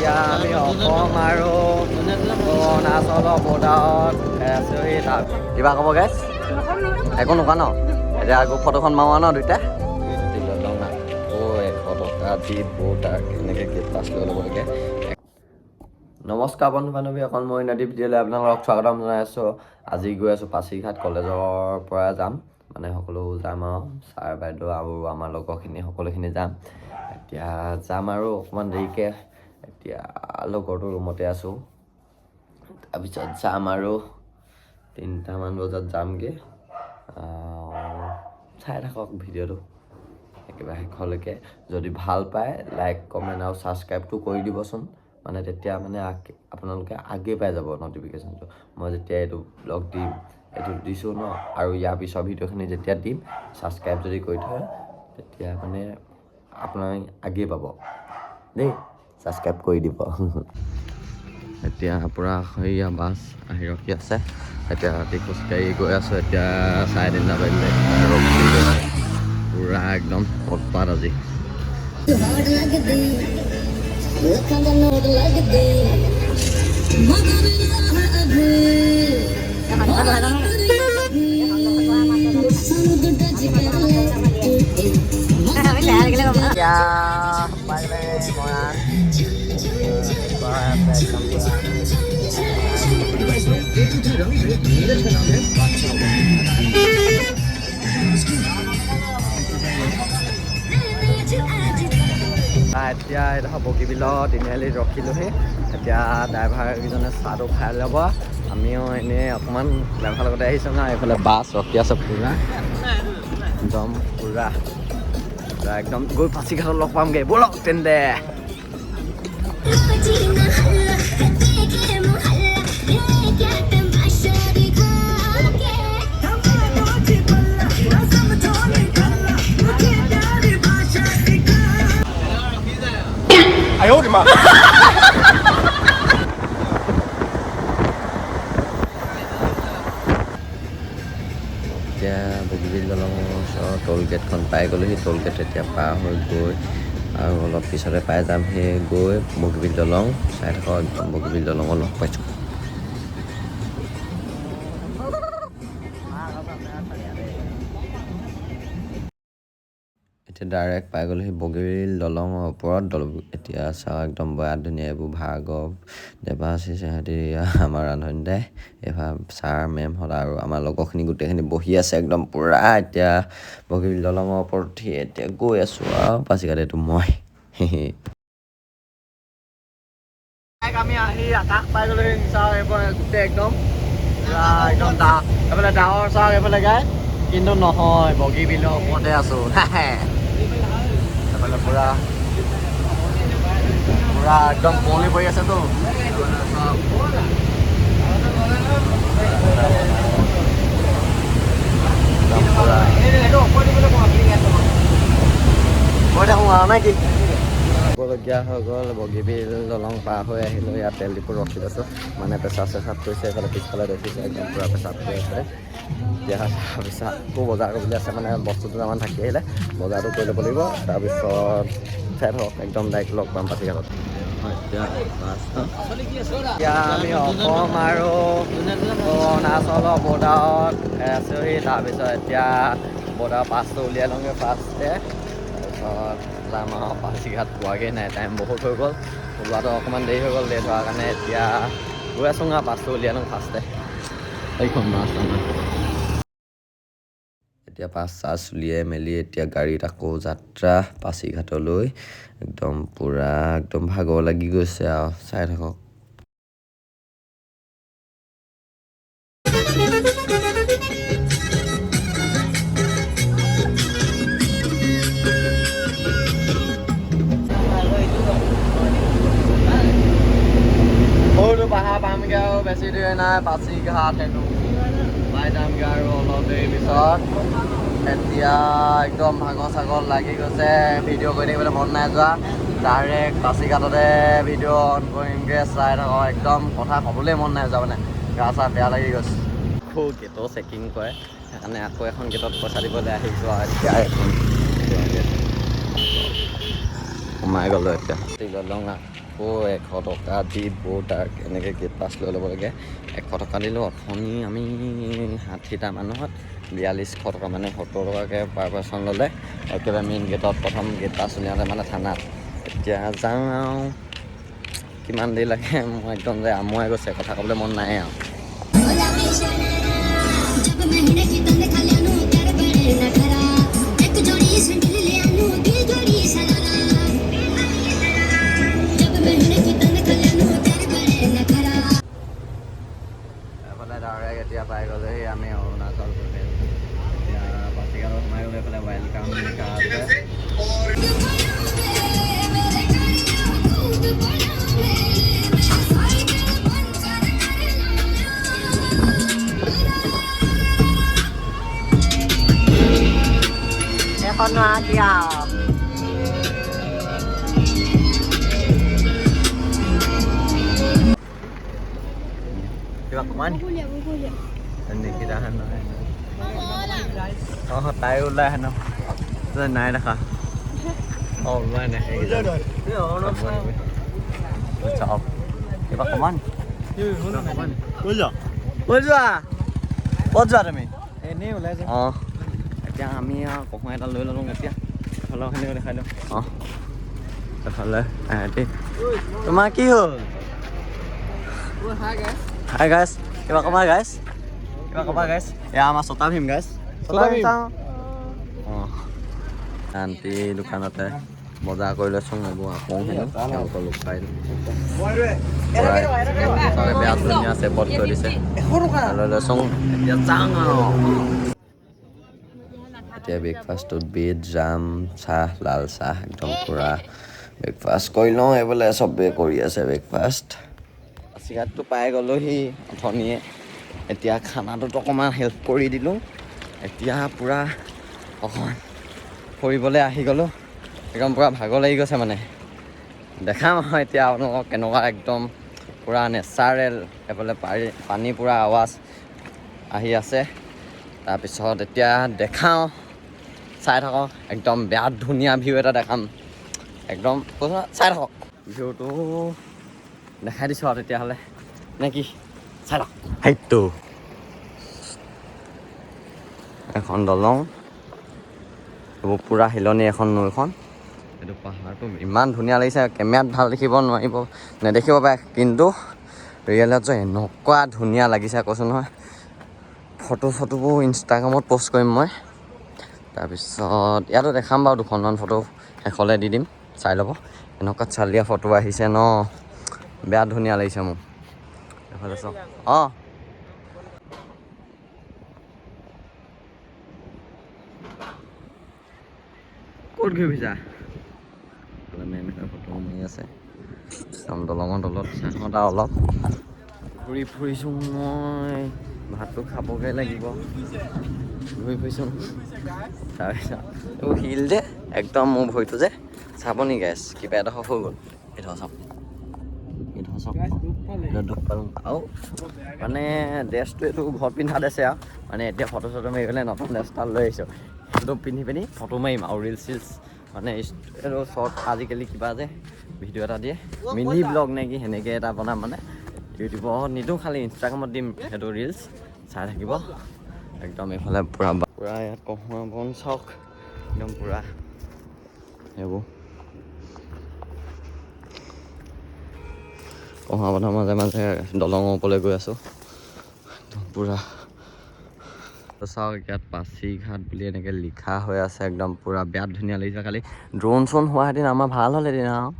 এতিয়া আমি অসম আৰু অৰুণাচলৰ বৰ্ডাৰত আছোঁহি। তাত কিবা ক'ব গাইছ? একো নোকোৱা ন? এতিয়া আকৌ ফটোখন মাৰোঁ ন দুইটা? দি বৰ্ডাৰ এনেকৈ গেট পাছ লৈ ল'ব লাগে। নমস্কাৰ বন্ধু বান্ধৱী, অকল মই নদী ভিডিঅ'লৈ আপোনালোকক স্বাগতম জনাই আছোঁ। আজি গৈ আছোঁ পাছিঘাট কলেজৰ পৰা যাম, মানে সকলো যাম আৰু ছাৰ বাইদেউ আৰু আমাৰ লগৰখিনি সকলোখিনি যাম। এতিয়া যাম আৰু অকণমান দেৰিকৈ। এতিয়া লগৰটো ৰুমতে আছোঁ, তাৰপিছত যাম আৰু 3টামান বজাত যামগৈ। চাই থাকক ভিডিঅ'টো একেবাৰে শেষলৈকে। যদি ভাল পায় লাইক কমেণ্ট আৰু ছাবস্ক্ৰাইবটো কৰি দিবচোন, মানে তেতিয়া মানে আপোনালোকে আগেই পাই যাব ন'টিফিকেশ্যনটো। মই যেতিয়া এইটো ব্লগ দিম, এইটো দিছোঁ ন, আৰু ইয়াৰ পিছৰ ভিডিঅ'খিনি যেতিয়া দিম, ছাবস্ক্ৰাইব যদি কৰি থয় তেতিয়া মানে আপোনালোকে আগেই পাব দেই। ছাবস্ক্ৰাইব কৰি দিব। এতিয়া পূৰা সেয়া বাছ আহি ৰখি আছে। এতিয়া ৰাতি খোজকাঢ়ি গৈ আছোঁ। এতিয়া 3:30 বাজিলে, পূৰা একদম উৎপাত আজি। এতিয়া এইডোখৰ বগীবিলৰ তিনিআলিত ৰখিলোহি। এতিয়া ড্ৰাইভাৰকেইজনে চাহটো খাই ল'ব, আমিও এনেই অকণমান ড্ৰাইভাৰৰ লগতে আহিছোঁ না। এইফালে বাছ ৰখি আছে পূৰা একদম পূৰা একদম গৈ পাছিঘাটত লগ পামগৈ। ব'লক তেন্তে। এতিয়া বগীবিল দলঙৰ ওচৰৰ ট'ল গেটখন পাই গ'লোহি। ট'ল গেট এতিয়া পাৰ হৈ গৈ আৰু অলপ পিছতে পাই যাম সেই গৈ বগীবিল দলং। চাই থাকক, একদম বগীবিল দলঙত লগ পাইছোঁ। এতিয়া ডাইৰেক্ট পাই গ'লোহি বগীবিল দলঙৰ ওপৰত। এতিয়া চাওঁ একদম বয়াত ধুনীয়া এইবোৰ ভাৰ্গৱ, দেৱাশিষ, সিহঁতি আমাৰ ৰান্ধনি দাই, এইবাৰ ছাৰ মেমহঁত আৰু আমাৰ লগৰখিনি গোটেইখিনি বহি আছে একদম পূৰা। এতিয়া বগীবিল দলঙৰ ওপৰত উঠি এতিয়া গৈ আছোঁ আৰু পাছিঘাট। এইটো মই আমি আহি আকাশ পাই গ'লোহি। চাওঁ এইবোৰ গোটেই একদম একদম এইফালে ডাঙৰ চাওক, এইফালে গাই, কিন্তু নহয় বগীবিলৰ ওপৰতে আছোঁ। এইফালে পূৰা একদম কুঁৱলী পৰি আছেতো। কৈ থাকোঁ আৰু নে কি? হ'বলগীয়া হৈ গ'ল। বগীবিল দলং পাৰ হৈ আহিলোঁ। ইয়াত তেল ডিপুত ৰখি আছোঁ, মানে পেচাব কৰিছে। এইফালে পিছফালে দেখিছে একদম পূৰা পেচাব কৰি আছে। এতিয়া তাৰপিছত আকৌ বজাৰ কৰিবলৈ আছে, মানে বস্তু দুটামান থাকি আহিলে বজাৰটো কৰি ল'ব লাগিব। তাৰপিছত চাই থাকক, একদম ডাইৰেক্ট লগ পাম পাছিঘাটত। এতিয়া আমি অসম আৰু অৰুণাচলৰ বৰ্ডাৰত আছোঁহি। তাৰপিছত এতিয়া বৰ্ডাৰ পাছটো উলিয়াই লওঁগৈ ফাৰ্ষ্টে, তাৰপিছত যাম আৰু পাছিঘাট পোৱাগৈ নাই, টাইম বহুত হৈ গ'ল। ওলোৱাটো অকণমান দেৰি হৈ গ'ল, লেট হোৱাৰ কাৰণে। এতিয়া গৈ আছোঁ আৰু পাছটো উলিয়াই লওঁ ফাৰ্ষ্টে। এইখন বাছ আমাৰ। এতিয়া পাছ চাছ উলিয়াই মেলি এতিয়া গাড়ীত আকৌ যাত্ৰা পাছিঘাটলৈ। একদম পূৰা একদম ভাগৰ লাগি গৈছে আৰু চাই থাকক। সৰুটো পাহাৰ পামগৈ আৰু বেছি দেৰি নাই, পাছিঘাট সেইটো পাই যামগৈ আৰু অলপ দেৰি পিছত। এতিয়া একদম ভাগৰ চাগৰ লাগি গৈছে, ভিডিঅ' কৰি থাকিবলৈ মন নাই যোৱা। ডাইৰেক্ট পাছিঘাটতে ভিডিঅ' অন কৰিমগৈ, চাই থাকক। একদম কথা ক'বলৈ মন নাই যোৱা, মানে গা চা বেয়া লাগি গৈছে। আকৌ গেটৰ চেকিং কৰে, সেইকাৰণে আকৌ এখন গেটত পইচা দিবলৈ আহিছোঁ আৰু এতিয়া এখন সোমাই গ'লোঁ। এতিয়া দলং আকৌ 100 টকা দি তাক এনেকৈ গেট পাছ লৈ ল'ব লাগে। 100 টকা দিলোঁ। অথনি আমি 60টা মানুহত 4200 টকা মানে 70 টকাকৈ পাৰ পাৰ্চন ল'লে। একেবাৰে মেইন গেটত প্ৰথম গেট পাছ উলিয়াওঁতে মানে থানাত। এতিয়া যাওঁ, কিমান দেৰি লাগে মই একদম যে আমুৱাই গৈছে, কথা ক'বলৈ মন নাই আৰু। এফালে ডাইৰেক্ট এতিয়া পাই গ'লেহি আমি অৰুণাচল প্ৰদেশ। এতিয়া পাচিঘাটত সোমাই গ'লে এইফালে ৱেলকাম লিখা আছে। এখন দিয়া kiba kumain Nikita hano tayo ulah hano nai দেখা ওলাই নাহে চপ কিবা kumain ক'ত যোৱা তুমি এনেই ওলাই যা এতিয়া আমি কখন এটা লৈ লওঁ এতিয়া ফলখিনিও দেখাই দিওঁ এফালে তোমাৰ কি হ'ল Hi guys, kiba kabar guys? Ya ama sota bhim guys. Sota bhim. Nanti dukanate বজাৰ কৰি লৈছোঁ মই আকৌ হেনো লুকাই বেয়া ধুনীয়া চেপত থৈ দিছে লৈ লৈছোঁ এতিয়া যাওঁ আৰু এতিয়া ব্ৰেকফাষ্টত বিট জাম চাহ লাল চাহ একদম পূৰা ব্ৰেকফাষ্ট কৰি লওঁ এইবোলে চবেই কৰি আছে ব্ৰেকফাষ্ট পাচিঘাটটো পাই গ'লোহি অথনিয়ে এতিয়া খানাটোত অকণমান হেল্প কৰি দিলোঁ এতিয়া পূৰা অকণমান ফুৰিবলৈ আহি গ'লোঁ একদম পূৰা ভাগৰ লাগি গৈছে মানে দেখাম আৰু এতিয়া আপোনালোকক কেনেকুৱা একদম পূৰা নেচাৰেল এইফালে পানী পূৰা আৱাজ আহি আছে তাৰপিছত এতিয়া দেখাওঁ চাই থাকক একদম বিৰাট ধুনীয়া ভিউ এটা দেখাম একদম চাই থাকক ভিউটো দেখাই দিছোঁ আৰু তেতিয়াহ'লে নে কি চাই লওক সেইটো এখন দলং এইবোৰ পূৰা শিলনি এখন নৈখন এইটো পাহাৰটো ইমান ধুনীয়া লাগিছে কেমেৰাত ভাল দেখিব নোৱাৰিব নেদেখিব পাৰে কিন্তু ৰিয়েলত যে এনেকুৱা ধুনীয়া লাগিছে কৈছোঁ নহয় ফটোবোৰ ইনষ্টাগ্ৰামত পষ্ট কৰিম মই তাৰপিছত ইয়াতো দেখাম বাৰু দুখনমান ফটো শেষলৈ দি দিম চাই ল'ব এনেকুৱা চালিয়া ফটো আহিছে ন বেয়া ধুনীয়া লাগিছে মোক এইফালে চাওক ক'ত গৈ পিছা মেমে ফটো মাৰি আছে দলঙৰ তলত চাহত অলপ ঘূৰি ফুৰিছোঁ মই ভাতটো খাবগৈ লাগিব ঘূৰি ফুৰিছোঁ তাৰপিছত এইবোৰ শিল যে একদম মোৰ ভৰিটো যে চাব নি গেছ কিবা এডোখৰ হৈ গ'ল এইটো চাওক দুখ পালোঁ আৰু মানে ড্ৰেছটো এইটো ঘৰত পিন্ধা ড্ৰেছে আৰু মানে এতিয়া ফটো চটো মাৰি পেলাই নতুন ড্ৰেছ এটা লৈ আহিছোঁ সেইটো পিন্ধি পিনি ফটো মাৰিম আৰু ৰিলচ মানে এইটো শ্বৰ্ট আজিকালি কিবা যে ভিডিঅ' এটা দিয়ে মিনি ব্লগ নে কি সেনেকৈ এটা বনাম মানে ইউটিউবত নিদিওঁ খালি ইনষ্টাগ্ৰামত দিম সেইটো ৰিলচ চাই থাকিব একদম এইফালে পূৰা ইয়াত কহুৱা বন চাওক একদম পূৰা সেইবোৰ কহুৱা বনৰ মাজে মাজে দলঙৰ ওপৰলৈ গৈ আছোঁ একদম পূৰা চাওক ইয়াত পাচিঘাট বুলি এনেকৈ লিখা হৈ আছে একদম পূৰা বিৰাট ধুনীয়া লাগিছে খালি ড্ৰোন চোন হোৱাহেঁতেন আমাৰ ভাল হ'লহেঁতেন আৰু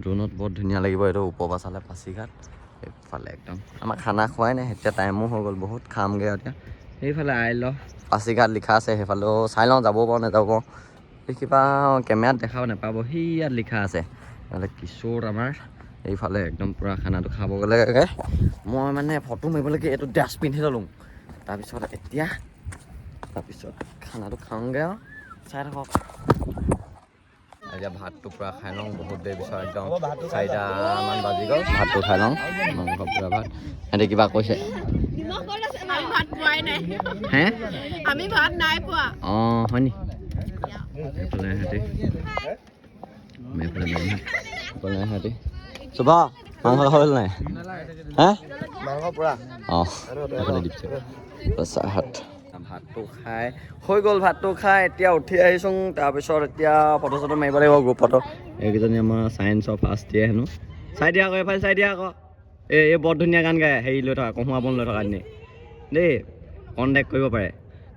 ড্ৰোনত বহুত ধুনীয়া লাগিব এইটো ওপৰৰ পৰা চালে পাচিঘাট এইফালে একদম আমাৰ খানা খোৱাই নাই এতিয়া টাইমো হৈ গ'ল বহুত খামগৈ এতিয়া সেইফালে পাচিঘাট লিখা আছে সেইফালেও চাই লওঁ যাব পাৰোঁ নাযাব পাৰোঁ এই কিবা কেমেৰাত দেখাব নাপাব সি ইয়াত লিখা আছে নহ'লে কিশোৰ আমাৰ এইফালে একদম পূৰা খানাটো খাব গ'লে মই মানে ফটো মাৰিবলৈকে এইটো ড্ৰেছ পিন্ধি ল'লোঁ তাৰপিছত খানাটো খাওঁগৈ আৰু চাই থাকক এতিয়া ভাতটো পূৰা খাই লওঁ বহুত দেৰি পিছত একদম 4টামান বাজি গ'ল ভাতটো খাই লওঁ মাংস পূৰা ভাত সিহঁতে কিবা কৈছে অঁ হয় নি এইফালে সিহঁতি শুভ মাংস খাবলৈ নাই হা মাংস পুৰা অঁ চাহাত ভাতটো খাই হৈ গ'ল ভাতটো খাই এতিয়া উঠি আহিছোঁ তাৰপিছত এতিয়া ফটো চটো মাৰিব লাগিব গ্ৰুপ ফটো এইকেইজনী আমাৰ চায়েন্সৰ ফাৰ্ষ্ট ইয়েৰ হেনো চাই দিয়া আকৌ এইফালে চাই দিয়া আকৌ এই বৰ ধুনীয়া গান গায় হেৰি লৈ থকা কহুৱা বন লৈ থকা দিনে দেই কণ্টেক্ট কৰিব পাৰে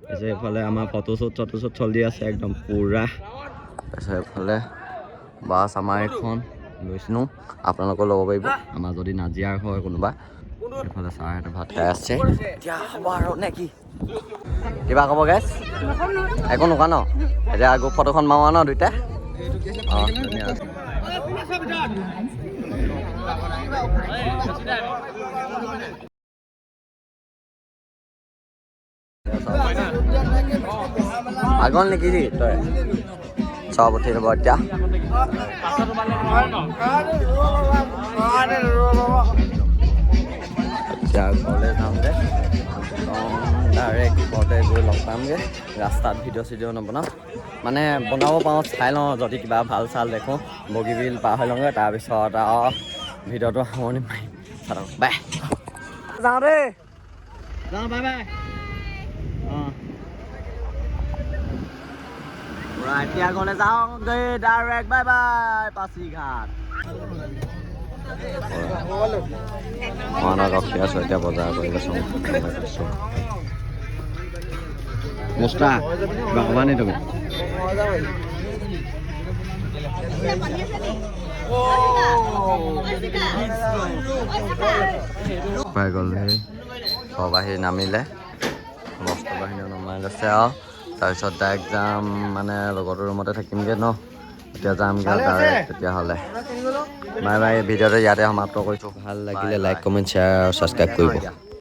তাৰপিছত এইফালে আমাৰ ফটোশ্বুট চলি আছে একদম পূৰা তাৰপিছত এইফালে বাছ আমাৰ এখন লৈছিলোঁ আপোনালোকেও ল'ব পাৰিব আমাৰ যদি নাজিয়াৰ হয় কোনোবা এইফালে ছাৰহঁতে ভাত খাই আছে এতিয়া হ'ব আৰু নে কি কিবা ক'ব গেছ একো নোকোৱা ন এতিয়া গ্ৰুপ ফটোখন মাৰোঁ ন দুইটা অঁ ধুনীয়া পাগল নেকি তই চব উঠি ল'ব এতিয়া এতিয়া ঘৰলৈ যাওঁগৈ ডাইৰেক্ট ঘৰতে গৈ লগ পামগৈ ৰাস্তাত ভিডিঅ' চিডিঅ' নবনাওঁ মানে বনাব পাৰোঁ চাই লওঁ যদি কিবা ভাল চাল দেখোঁ বগীবিল পাৰ হৈ লওঁগৈ তাৰপিছত ভিডিঅ'টো সামৰণি মাৰিম বাই যাওঁ দেই যাওঁ বাই বাই অঁ এতিয়া ঘৰলৈ যাওঁ দেই ডাইৰেক্ট বাই বাই পাছিঘাট মহানগৰ ৰখি আছোঁ এতিয়া বজাৰ কৰি আছোঁ মুস্তা কিবা ক'বা নি তুমি পাই গ'ল সেই চব আহি নামিলে বস্তু বাহিনী নমাই লৈছে আৰু তাৰপিছত ডাইৰেক্ট যাম মানে লগৰটোৰ ৰুমতে থাকিমগৈ ন এতিয়া যামগৈ ডাইৰেক্ট তেতিয়াহ'লে বাই বাই ভিডিঅ'টো ইয়াতে সমাপ্ত কৰিছোঁ ভাল লাগিলে লাইক কমেণ্ট শ্বেয়াৰ আৰু ছাবস্ক্ৰাইব কৰিব